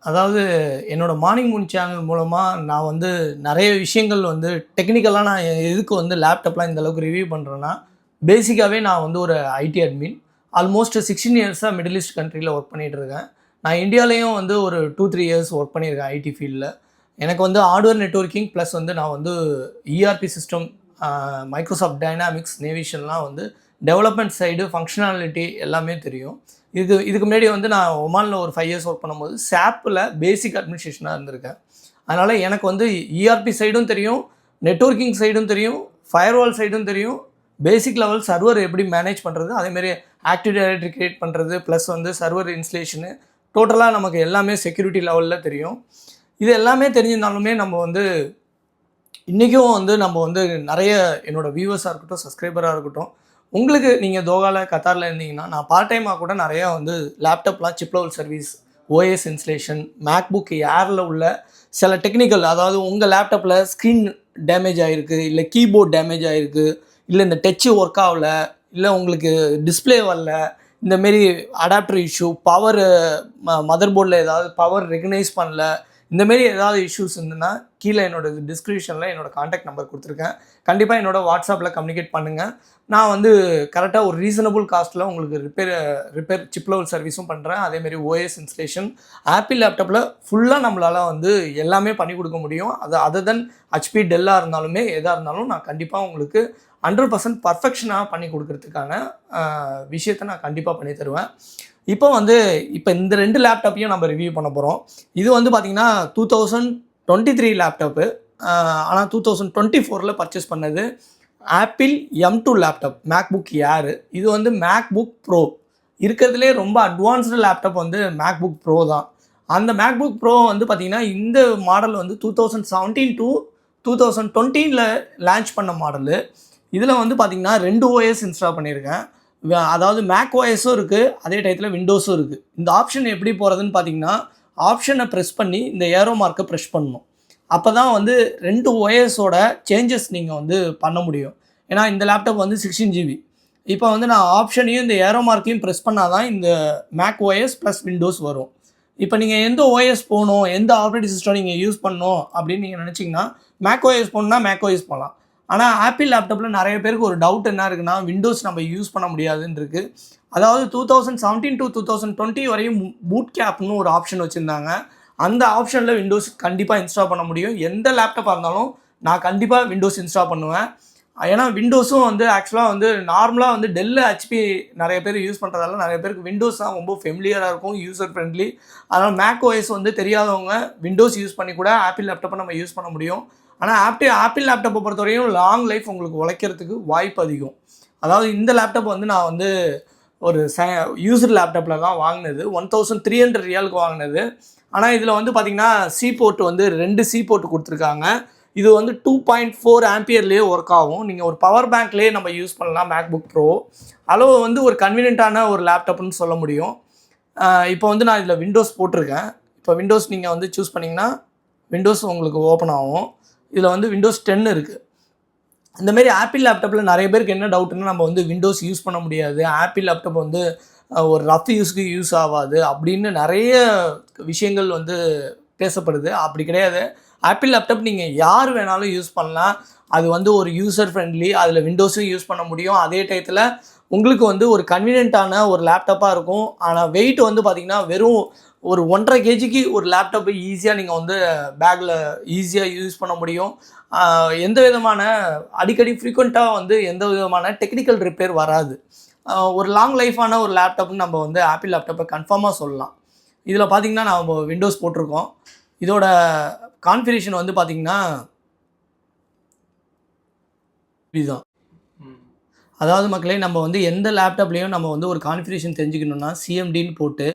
அதாவது என்னோட morning Moon channel மூலமா நான் வந்து நெறைய விஷயங்கள் வந்து டெக்னிக்கலா நான் எதுக்கு வந்து லேப்டாப்லாம் இந்த அளவுக்கு ரிவ்யூ பண்றேன்னா, பேசிக்காவே நான் வந்து ஒரு ஐடி அட்மின். ஆல்மோஸ்ட் 16 இயர்ஸா மிடில் ஈஸ்ட் கண்ட்ரில ஒர்க் பண்ணிட்டு இருக்கேன். நான் இந்தியாலயும் வந்து ஒரு 2, 3 இயர்ஸ் ஒர்க் பண்ணியிருக்கேன் ஐடி ஃபீல்ட்ல. எனக்கு வந்து ஹார்ட்வேர் நெட்வொர்க்கிங் ப்ளஸ் வந்து நான் வந்து இஆர்பி சிஸ்டம், மைக்ரோசாஃப்ட் டைனாமிக்ஸ், நேவிஷன்லாம் வந்து டெவலப்மெண்ட் சைடு ஃபங்ஷனாலிட்டி எல்லாமே தெரியும். இதுக்கு முன்னாடி வந்து நான் ஒமான்ல ஒரு 5 இயர்ஸ் ஒர்க் பண்ணும்போது சாப்ல பேசிக் அட்மினிஸ்ட்ரேஷனா இருந்திருக்கேன். அதனால எனக்கு வந்து இஆர்பி சைடும் தெரியும், நெட்வொர்க்கிங் சைடும் தெரியும், ஃபயர்வால் சைடும் தெரியும், பேசிக் லெவல் சர்வர் எப்படி மேனேஜ் பண்ணுறது, அதேமாரி ஆக்டிவ் டைரக்டரி கிரியேட் பண்ணுறது, ப்ளஸ் வந்து சர்வர் இன்ஸ்டலேஷனு, டோட்டலாக நமக்கு எல்லாமே செக்யூரிட்டி லெவலில் தெரியும். இது எல்லாமே தெரிஞ்சிருந்தாலுமே நம்ம வந்து இன்றைக்கும் வந்து நம்ம வந்து நிறைய என்னோடய வியூவர்ஸாக இருக்கட்டும், சப்ஸ்கிரைபராக இருக்கட்டும், உங்களுக்கு நீங்கள் தோகால கத்தாரில் இருந்தீங்கன்னா நான் பார்ட் டைமாக கூட நிறையா வந்து லேப்டாப்லாம் chip level service, OS installation, MacBook ஏரில் உள்ள சில டெக்னிக்கல், அதாவது உங்கள் லேப்டாப்பில் ஸ்க்ரீன் டேமேஜ் ஆகிருக்கு, இல்லை கீபோர்ட் டேமேஜ் ஆகிருக்கு, இல்லை இந்த டச்சு ஒர்க் ஆகல, இல்லை உங்களுக்கு டிஸ்பிளே வரல, இந்தமாரி அடாப்டர் இஷ்யூ, பவர் மதர் போர்டில் ஏதாவது பவர் ரெகனைஸ் பண்ணல, இந்தமாரி ஏதாவது இஷ்யூஸ் இருந்ததுன்னா கீழே என்னோடய டிஸ்கிரிப்ஷனில் என்னோடய காண்டாக்ட் நம்பர் கொடுத்துருக்கேன். கண்டிப்பாக என்னோடய வாட்ஸ்அப்பில் கம்யூனிகேட் பண்ணுங்கள். நான் வந்து கரெக்டாக ஒரு ரீசனபிள் காஸ்ட்டில் உங்களுக்கு ரிப்பேர் சிப் லெவல் சர்வீஸும் பண்ணுறேன். அதேமாரி ஓஎஸ் இன்ஸ்டலேஷன், ஆப்பிள் லேப்டாப்பில் ஃபுல்லாக நம்மளால் வந்து எல்லாமே பண்ணி கொடுக்க முடியும். அது அதர் தென் ஹெச்பி டெல்லாக இருந்தாலுமே எதாக இருந்தாலும் நான் கண்டிப்பாக உங்களுக்கு 100% பர்ஃபெக்ஷனாக பண்ணி கொடுக்கறதுக்கான விஷயத்தை நான் கண்டிப்பாக பண்ணி தருவேன். இப்போ இந்த 2 லேப்டாப்பையும் நம்ம ரிவ்யூ பண்ண போகிறோம். இது வந்து பார்த்திங்கன்னா 2023 லேப்டாப்பு. ஆனால் 2024 பர்ச்சேஸ் பண்ணது ஆப்பிள் M2 லேப்டாப், மேக்புக் ஏரு. இது வந்து மேக்புக் ப்ரோ. இருக்கிறதுலே ரொம்ப அட்வான்ஸ்டு லேப்டாப் வந்து மேக்புக் ப்ரோ தான். அந்த மேக்புக் ப்ரோ வந்து பார்த்திங்கன்னா இந்த மாடல் வந்து 2017 to 2020 லான்ச் பண்ண மாடலு. இதில் வந்து பார்த்திங்கன்னா 2 ஓஎஸ் இன்ஸ்டால் பண்ணியிருக்கேன். அதாவது மேக் ஓஎஸும் இருக்குது, அதே டயத்தில் விண்டோஸும் இருக்குது. இந்த ஆப்ஷன் எப்படி போகிறதுன்னு பார்த்தீங்கன்னா, ஆப்ஷனை ப்ரெஸ் பண்ணி இந்த ஏரோ மார்க்கை ப்ரெஸ் பண்ணணும். அப்போ தான் வந்து 2 ஓஎஸோட சேஞ்சஸ் நீங்கள் வந்து பண்ண முடியும். ஏன்னா இந்த லேப்டாப் வந்து 16 GB. இப்போ வந்து நான் ஆப்ஷனையும் இந்த ஏரோ மார்க்கையும் ப்ரெஸ் பண்ணால் தான் இந்த மேக் ஓஎஸ் ப்ளஸ் விண்டோஸ் வரும். இப்போ நீங்கள் எந்த ஓஎஸ் போகணும், எந்த ஆப்ரேட்டிங் சிஸ்டம் நீங்கள் யூஸ் பண்ணணும் அப்படின்னு நீங்கள் நினச்சிங்கன்னா மேக் ஓஎஸ் போகணுன்னா மேக் ஓஎஸ் போகலாம். ஆனால் ஆப்பிள் லேப்டாப்பில் நிறைய பேருக்கு ஒரு டவுட் என்ன இருக்குன்னா, விண்டோஸ் நம்ம யூஸ் பண்ண முடியாதுன்னு இருக்குது. அதாவது 2017 to 2020 வரையும் பூட் கேப்னு ஒரு ஆப்ஷன் வச்சுருந்தாங்க. அந்த ஆப்ஷனில் விண்டோஸ் கண்டிப்பாக இன்ஸ்டால் பண்ண முடியும். எந்த லேப்டாப்பாக இருந்தாலும் நான் கண்டிப்பாக விண்டோஸ் இன்ஸ்டால் பண்ணுவேன். ஏன்னா விண்டோஸும் வந்து ஆக்சுவலாக வந்து நார்மலாக வந்து டெல்லு, ஹெச்பி நிறைய பேர் யூஸ் பண்ணுறதால நிறைய பேருக்கு விண்டோஸ் தான் ரொம்ப ஃபெமிலியராக இருக்கும், யூசர் ஃப்ரெண்ட்லி. அதனால் மேக் ஓஎஸ் வந்து தெரியாதவங்க விண்டோஸ் யூஸ் பண்ணி கூட ஆப்பிள் லேப்டாப்பை நம்ம யூஸ் பண்ண முடியும். ஆனால் ஆப்பிள் லேப்டாப்பை பொறுத்தவரையும் லாங் லைஃப் உங்களுக்கு உழைக்கிறதுக்கு வாய்ப்பு அதிகம். அதாவது இந்த லேப்டாப் வந்து நான் வந்து ஒரு யூசர் லேப்டாப்பில் தான் வாங்கினது, 1300 ரியாலுக்கு வாங்கினது. ஆனால் இதில் வந்து பார்த்திங்கன்னா சி போர்ட் வந்து 2 சி போர்ட் கொடுத்துருக்காங்க. இது வந்து 2.4 ஆம்பியர்லேயே ஒர்க் ஆகும். நீங்கள் ஒரு பவர் பேங்க்லேயே நம்ம யூஸ் பண்ணலாம் மேக்புக் ப்ரோ. அளவு வந்து ஒரு கன்வீனியண்ட்டான ஒரு லேப்டாப்னு சொல்ல முடியும். இப்போ வந்து நான் இதில் விண்டோஸ் போட்டிருக்கேன். இப்போ விண்டோஸ் நீங்கள் வந்து சூஸ் பண்ணிங்கன்னா விண்டோஸ் உங்களுக்கு ஓப்பன் ஆகும். இதில் வந்து விண்டோஸ் 10 இருக்குது. இந்தமாரி ஆப்பிள் லேப்டாப்பில் நிறைய பேருக்கு என்ன டவுட்னா, நம்ம வந்து விண்டோஸ் யூஸ் பண்ண முடியாது, ஆப்பிள் லேப்டாப் வந்து ஒரு ரஃப் யூஸ்க்கு யூஸ் ஆகாது அப்படின்னு நிறைய விஷயங்கள் வந்து பேசப்படுது. அப்படி கிடையாது. ஆப்பிள் லேப்டாப் நீங்கள் யார் வேணாலும் யூஸ் பண்ணலாம். அது வந்து ஒரு யூசர் ஃப்ரெண்ட்லி, அதில் விண்டோஸும் யூஸ் பண்ண முடியும். அதே டயத்தில் உங்களுக்கு வந்து ஒரு கன்வீனியண்ட்டான ஒரு லேப்டாப்பாக இருக்கும். ஆனால் வெயிட் வந்து பார்த்திங்கன்னா வெறும் ஒரு 1.5 kgக்கு ஒரு லேப்டாப்பை ஈஸியாக நீங்கள் வந்து பேக்கில் ஈஸியாக யூஸ் பண்ண முடியும். எந்த விதமான அடிக்கடி ஃப்ரீக்வெண்ட்டாக வந்து எந்த விதமான டெக்னிக்கல் ரிப்பேர் வராது. ஒரு லாங் லைஃபான ஒரு லேப்டாப்னு நம்ம வந்து ஆப்பிள் லேப்டாப்பை கன்ஃபார்மாக சொல்லலாம். இதில் பார்த்திங்கன்னா நம்ம விண்டோஸ் போட்டிருக்கோம். இதோட கான்ஃபிகரேஷன் வந்து பார்த்திங்கன்னா இதுதான். அதாவது மக்களே, நம்ம வந்து எந்த லேப்டாப்லேயும் நம்ம வந்து ஒரு கான்ஃபிகரேஷன் தெரிஞ்சுக்கணுன்னா சிஎம்டின்னு போட்டு,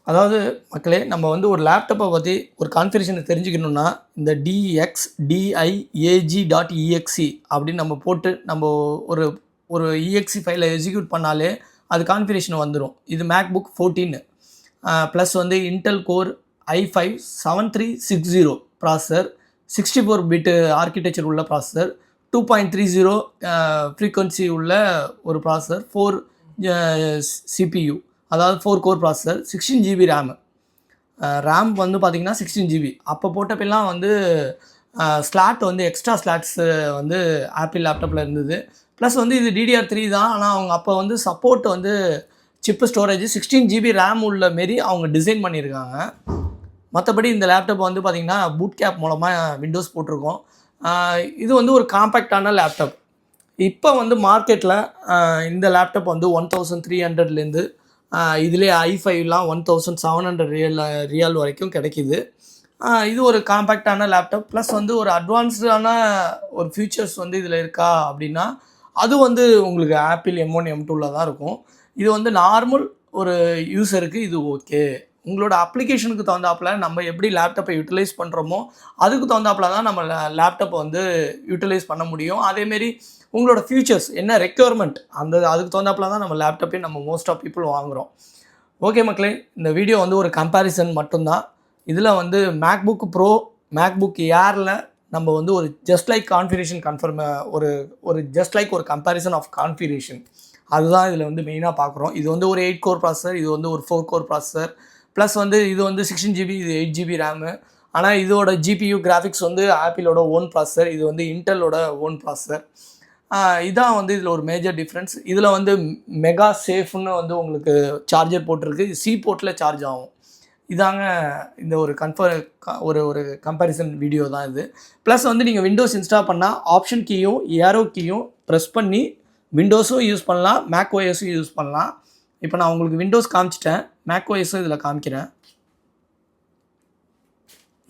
அதாவது மக்களே நம்ம வந்து ஒரு லேப்டாப்பை பற்றி ஒரு கான்ஃபிகரேஷனை தெரிஞ்சுக்கணுன்னா இந்த dxdiag.exe அப்படின்னு நம்ம போட்டு நம்ம ஒரு exe ஃபைலை எக்ஸிக்யூட் பண்ணாலே அது கான்ஃபிகரேஷன் வந்துடும். இது மேக்புக் 14 ப்ளஸ் வந்து Intel core i5 7360 processor, 64 bit architecture உள்ள ப்ராசஸர், 2.30 ஃப்ரீக்வன்சி உள்ள ஒரு ப்ராசஸர், 4 CPU, அதாவது 4 core processor, 16 GB RAM. RAM வந்து பார்த்திங்கன்னா 16 GB. அப்போ போட்டப்பெல்லாம் வந்து ஸ்லாட் வந்து எக்ஸ்ட்ரா ஸ்லாட்ஸு வந்து ஆப்பிள் லேப்டாப்பில் இருந்தது. ப்ளஸ் வந்து இது DDR3 தான். ஆனால் அவங்க அப்போ வந்து சப்போர்ட் வந்து சிப்பு ஸ்டோரேஜ் 16 GB ரேம் உள்ள மாரி அவங்க டிசைன் பண்ணியிருக்காங்க. மற்றபடி இந்த லேப்டாப் வந்து பார்த்திங்கன்னா பூட் கேப் மூலமாக விண்டோஸ் போட்டிருக்கோம். இது வந்து ஒரு காம்பேக்டான லேப்டாப். இப்போ வந்து மார்க்கெட்டில் இந்த லேப்டாப் வந்து 1300லேருந்து இதுலேயே i5லாம் 1700 ரியால் வரைக்கும் கிடைக்கிது. இது ஒரு காம்பேக்டான லேப்டாப். ப்ளஸ் வந்து ஒரு அட்வான்ஸ்டான ஒரு ஃபியூச்சர்ஸ் வந்து இதில் இருக்கா அப்படின்னா அது வந்து உங்களுக்கு ஆப்பிள் M1 M2வில் தான் இருக்கும். இது வந்து நார்மல் ஒரு யூஸருக்கு இது ஓகே. உங்களோட அப்ளிகேஷனுக்கு தகுந்தாப்புல நம்ம எப்படி லேப்டாப்பை யூட்டிலைஸ் பண்ணுறோமோ அதுக்கு தகுந்தாப்புல தான் நம்ம லேப்டாப்பை வந்து யூட்டிலைஸ் பண்ண முடியும். அதேமாரி உங்களோட ஃபியூச்சர்ஸ் என்ன ரெக்யர்மெண்ட் அதுக்கு தகுந்தாப்புல தான் நம்ம லேப்டாப்பே நம்ம மோஸ்ட் ஆஃப் பீப்புள் வாங்குகிறோம். ஓகே மக்களே, இந்த வீடியோ வந்து ஒரு கம்பேரிசன் மட்டும்தான். இதில் வந்து மேக்புக் ப்ரோ, மேக்புக் ஏரில் நம்ம வந்து ஒரு ஜஸ்ட் லைக் கான்ஃபிகரேஷன் ஒரு ஜஸ்ட் லைக் ஒரு கம்பேரிசன் ஆஃப் கான்ஃபிகரேஷன் அதுதான் இதில் வந்து மெயினாக பார்க்குறோம். இது வந்து ஒரு 8 கோர் ப்ராசஸர், இது வந்து ஒரு 4 கோர் ப்ராசஸர். ப்ளஸ் வந்து இது வந்து 16 GB, இது 8 GB ரேமு. ஆனால் இதோட GPU கிராஃபிக்ஸ் வந்து ஆப்பிளோட ஓன் ப்ராசஸர், இது வந்து இன்டெலோட ஓன் ப்ராசஸர். இதான் வந்து இதில் ஒரு மேஜர் டிஃப்ரென்ஸ். இதில் வந்து மெகா சேஃப்னு வந்து உங்களுக்கு சார்ஜர் போட்டிருக்கு. சி போர்ட்டில் சார்ஜ் ஆகும். இதாங்க இந்த ஒரு ஒரு கம்பேரிசன் வீடியோ தான் இது. ப்ளஸ் வந்து நீங்கள் விண்டோஸ் இன்ஸ்டால் பண்ணால் ஆப்ஷன் கீயும் ஏரோ கீயும் ப்ரெஸ் பண்ணி விண்டோஸும் யூஸ் பண்ணலாம், மேக் ஓஎஸும் யூஸ் பண்ணலாம். இப்போ நான் உங்களுக்கு விண்டோஸ் காமிச்சிட்டேன், மேக் ஓஎஸும் இதில் காமிக்கிறேன்.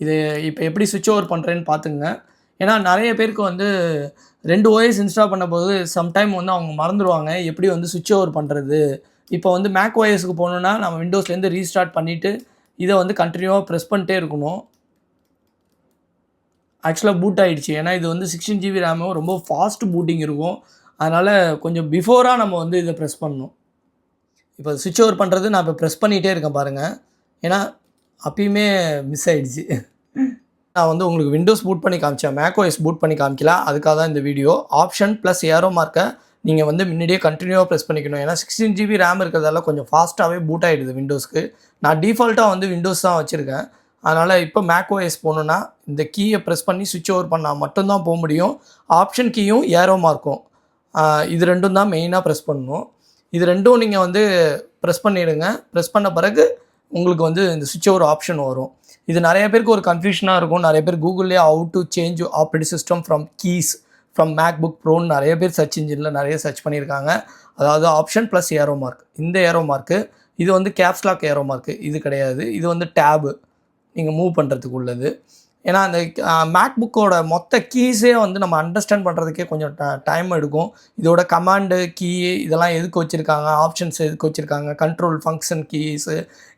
இது இப்போ எப்படி சுவிட்ச் ஓவர் பண்ணுறேன்னு பார்த்துங்க. ஏன்னா நிறைய பேருக்கு வந்து 2 OS இன்ஸ்டால் பண்ணும்போது சம்டைம் வந்து அவங்க மறந்துடுவாங்க எப்படி வந்து சுவிட்ச் ஓவர் பண்ணுறது. இப்போ வந்து மேக் ஓஎஸ்க்கு போகணுன்னா நம்ம விண்டோஸ்லேருந்து ரீஸ்டார்ட் பண்ணிவிட்டு இதை வந்து கண்டினியூவாக ப்ரெஸ் பண்ணிட்டே இருக்கணும். ஆக்சுவலாக பூட் ஆகிடுச்சு. ஏன்னா இது வந்து 16 GB ரேமும் ரொம்ப ஃபாஸ்ட் பூட்டிங் இருக்கும். அதனால் கொஞ்சம் பிஃபோராக நம்ம வந்து இதை ப்ரெஸ் பண்ணணும். இப்போ சுவிட்ச் ஓவர் பண்ணுறது நான் இப்போ ப்ரெஸ் பண்ணிகிட்டே இருக்கேன் பாருங்கள். ஏன்னா அப்பயுமே மிஸ் ஆகிடுச்சு. நான் வந்து உங்களுக்கு விண்டோஸ் பூட் பண்ணி காமிச்சேன், மேக் ஓஎஸ் பூட் பண்ணி காமிக்கல. அதுக்காக தான் இந்த வீடியோ. ஆப்ஷன் ப்ளஸ் ஏரோ மார்க்கை நீங்கள் வந்து முன்னாடியே கண்டினியூவாக ப்ரெஸ் பண்ணிக்கணும். ஏன்னா 16 GB ரேம் இருக்கிறதால கொஞ்சம் ஃபாஸ்ட்டாகவே பூட் ஆகிடுது விண்டோஸ்க்கு. நான் டிஃபால்ட்டாக வந்து விண்டோஸ் தான் வச்சுருக்கேன். அதனால் இப்போ மேக் ஓஎஸ் போகணுன்னா இந்த கீயை ப்ரெஸ் பண்ணி சுவிட்ச் ஓவர் பண்ணால் மட்டும்தான் போக முடியும். ஆப்ஷன் கீயும் ஏரோ மார்க்கும் இது ரெண்டும் தான் மெயினாக ப்ரெஸ் பண்ணணும். இது ரெண்டும் நீங்கள் வந்து ப்ரெஸ் பண்ணிவிடுங்க. ப்ரெஸ் பண்ண பிறகு உங்களுக்கு வந்து இந்த சுவிட்ச் ஓவர் ஆப்ஷன் வரும். இது நிறைய பேருக்கு ஒரு கன்ஃபியூஷனாக இருக்கும். நிறைய பேர் கூகுள்லேயே how to change operating system from keys from MacBook ப்ரோன்னு நிறைய பேர் சர்ச் இன்ஜினில் நிறைய சர்ச் பண்ணியிருக்காங்க. அதாவது ஆப்ஷன் ப்ளஸ் ஏரோ மார்க், இந்த ஏரோ மார்க்கு இது வந்து கேப்ஸ்லாக் ஏரோ மார்க்கு இது கிடையாது. இது வந்து டேபு நீங்கள் மூவ் பண்ணுறதுக்கு உள்ளது. ஏன்னா அந்த மேக்புக்கோட மொத்த கீஸே வந்து நம்ம அண்டர்ஸ்டாண்ட் பண்ணுறதுக்கே கொஞ்சம் டைம் எடுக்கும். இதோட கமாண்டு கீ இதெல்லாம் எதுக்கு வச்சுருக்காங்க, ஆப்ஷன்ஸ் எதுக்கு வச்சுருக்காங்க, கண்ட்ரோல் ஃபங்க்ஷன் கீஸு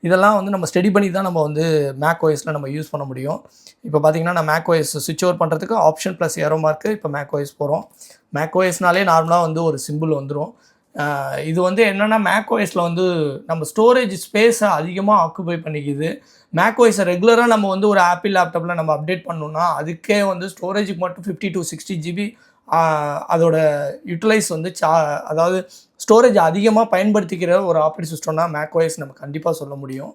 இதெல்லாம் வந்து நம்ம ஸ்டடி பண்ணி தான் நம்ம வந்து மேக் ஓஎஸில் நம்ம யூஸ் பண்ண முடியும். இப்போ பார்த்திங்கன்னா நான் மேக் ஓஎஸ் சுவிட்ச் ஓவர் பண்ணுறதுக்கு ஆப்ஷன் ப்ளஸ் ஏரோ மார்க்கு இப்போ மேக் ஓஎஸ் போகிறோம். மேக் ஓஎஸ்னாலே நார்மலாக வந்து ஒரு சிம்பிள் வந்துடும். இது வந்து என்னென்னா மேக் ஓஎஸில் வந்து நம்ம ஸ்டோரேஜ் ஸ்பேஸை அதிகமாக ஆக்குபை பண்ணிக்குது. மேக் ஓஎஸை ரெகுலராக நம்ம வந்து ஒரு ஆப்பிள் லேப்டாப்பில் நம்ம அப்டேட் பண்ணோம்னா அதுக்கே வந்து ஸ்டோரேஜுக்கு மட்டும் 50 to 60 GB அதோட யூட்டிலைஸ் வந்து அதாவது ஸ்டோரேஜ் அதிகமாக பயன்படுத்திக்கிற ஒரு ஆப்ரேட்டிங் சிஸ்டம்னா மேக் ஓஎஸ் நம்ம கண்டிப்பாக சொல்ல முடியும்.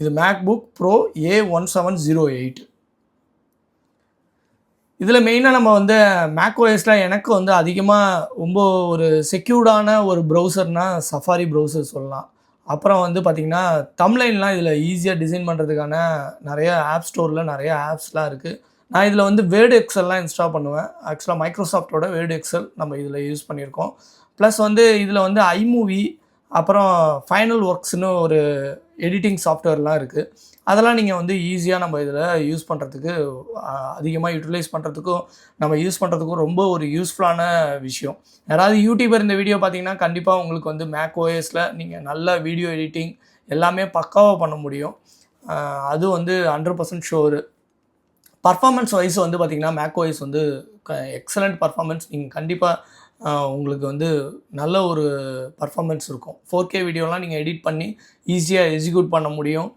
இது மேக்புக் ப்ரோ A1708. இதில் மெயினாக நம்ம வந்து மேக் ஓஎஸில் எனக்கு வந்து அதிகமாக ரொம்ப ஒரு செக்யூர்டான ஒரு ப்ரௌசர்னால் சஃபாரி ப்ரௌசர் சொல்லலாம். அப்புறம் வந்து பார்த்திங்கன்னா தம்ப்லைன்லாம் இதில் ஈஸியாக டிசைன் பண்ணுறதுக்கான நிறைய ஆப் ஸ்டோரில் நிறைய ஆப்ஸ்லாம் இருக்குது. நான் இதில் வந்து வேர்டு எக்ஸல்லாம் இன்ஸ்டால் பண்ணுவேன். ஆக்சுவலாக மைக்ரோசாஃப்டோட வேர்டு எக்ஸல் நம்ம இதில் யூஸ் பண்ணியிருக்கோம். ப்ளஸ் வந்து இதில் வந்து ஐமூவி அப்புறம் ஃபைனல் ஒர்க்ஸ்னு ஒரு எடிட்டிங் சாஃப்ட்வேர்லாம் இருக்குது. அதெல்லாம் நீங்கள் வந்து ஈஸியாக நம்ம இதில் யூஸ் பண்ணுறதுக்கு அதிகமாக யூட்டிலைஸ் பண்ணுறதுக்கும் நம்ம யூஸ் பண்ணுறதுக்கும் ரொம்ப ஒரு யூஸ்ஃபுல்லான விஷயம். யாராவது யூடியூபர் இந்த வீடியோ பார்த்தீங்கன்னா கண்டிப்பாக உங்களுக்கு வந்து மேக் ஓஎஸில் நீங்கள் நல்ல வீடியோ எடிட்டிங் எல்லாமே பக்காவாக பண்ண முடியும். அது வந்து 100% ஷோரு. பர்ஃபார்மன்ஸ் வைஸ் வந்து பார்த்திங்கன்னா மேக் ஓஎஸ் வந்து எக்ஸலண்ட் பர்ஃபார்மன்ஸ். நீங்கள் கண்டிப்பாக உங்களுக்கு வந்து நல்ல ஒரு பர்ஃபார்மன்ஸ் இருக்கும். 4K வீடியோலாம் நீங்கள் எடிட் பண்ணி ஈஸியாக எக்ஸிக்யூட் பண்ண முடியும்.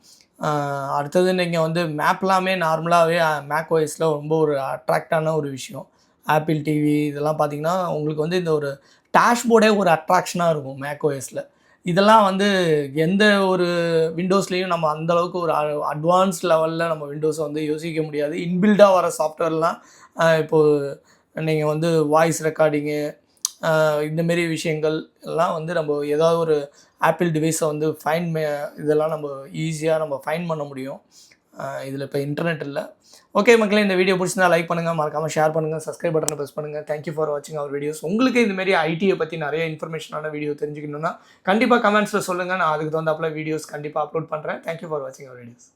அடுத்தது நீங்கள் வந்து மேப்லாமே நார்மலாகவே மேக் ஓஎஸில் ரொம்ப ஒரு அட்ராக்டான ஒரு விஷயம். ஆப்பிள் டிவி இதெல்லாம் பார்த்திங்கன்னா உங்களுக்கு வந்து இந்த ஒரு டேஷ்போர்டே ஒரு அட்ராக்ஷனாக இருக்கும் மேக் ஓஎஸில். இதெல்லாம் வந்து எந்த ஒரு விண்டோஸ்லேயும் நம்ம அந்த அளவுக்கு ஒரு அட்வான்ஸ் லெவலில் நம்ம விண்டோஸை வந்து யோசிக்க முடியாது. இன்பில்டாக வர சாஃப்ட்வேர்லாம் இப்போது நீங்கள் வந்து வாய்ஸ் ரெக்கார்டிங்கு இந்தமாரி விஷயங்கள் எல்லாம் வந்து நம்ம ஏதாவது ஒரு ஆப்பிள் டிவைஸை வந்து இதெல்லாம் நம்ம ஈஸியாக நம்ம ஃபைண்ட் பண்ண முடியும். இதில் இப்போ இன்டர்நெட் இல்லை. ஓகே மக்களே, இந்த வீடியோ பிடிச்சிருந்தா லைக் பண்ணுங்கள், மறக்காமல் ஷேர் பண்ணுங்கள், சப்ஸ்கிரைப் பட்டனை ப்ரெஸ் பண்ணுங்கள். தேங்க்யூ ஃபார் வாட்சிங் அவர் வீடியோஸ். உங்களுக்கு இதுமாரி ஐடியை பற்றி நிறைய இன்ஃபர்மேஷனான வீடியோ தெரிஞ்சுக்கணுன்னா கண்டிப்பாக கமெண்ட்ஸில் சொல்லுங்கள். நான் அதுக்கு தகுந்தாப்பில் வீடியோஸ் கண்டிப்பாக அப்லோட் பண்ணுறேன். தேங்க்யூ ஃபார் வாட்சிங் அவர் வீடியோஸ்.